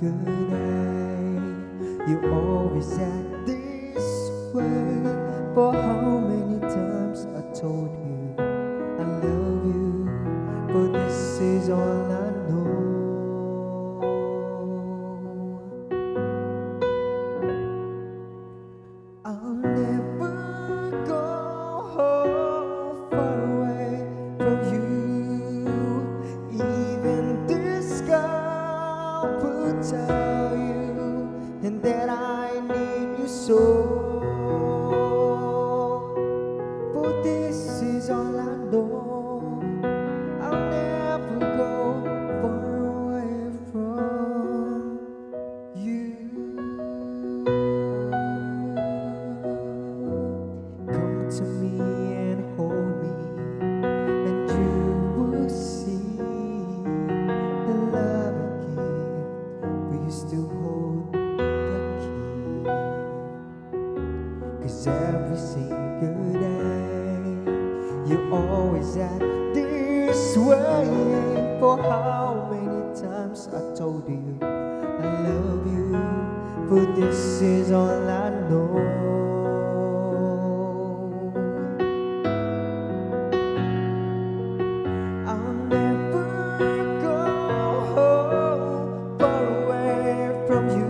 single day. You always act this way. For how many times I told you I love you, but this is all I know. I'll never go far away from you. Even this sky will tell you, and that I need you so. But this is all I know. I'll never go far away from you. Come to me and hold me, and you will see the love I give. Will you still hold the key? 'Cause every single day you always act this way. For how many times I told you I love you, but this is all I know. I'll never go far away from you.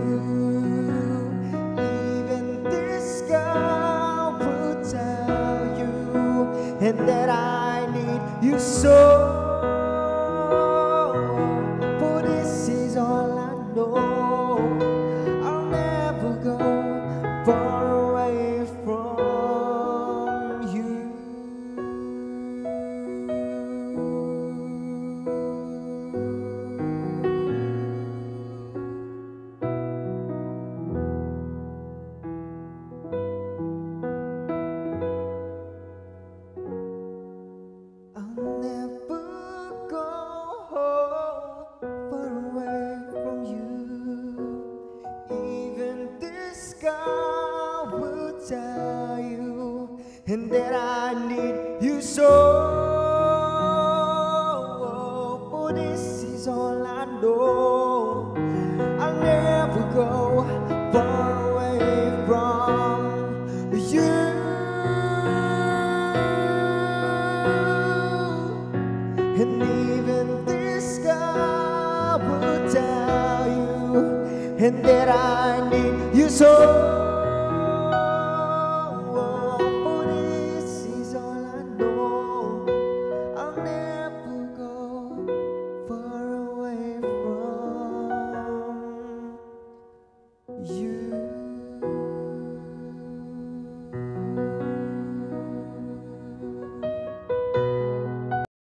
Even this sky will tell you, and that I need you so. But this is all I know. I'll never go far away from you. I'll never go far away from you. Even this sky will tell you, and that I need you so. For this is all I know. I'll never go far away from you. And even this sky will tell you, and that I need you so.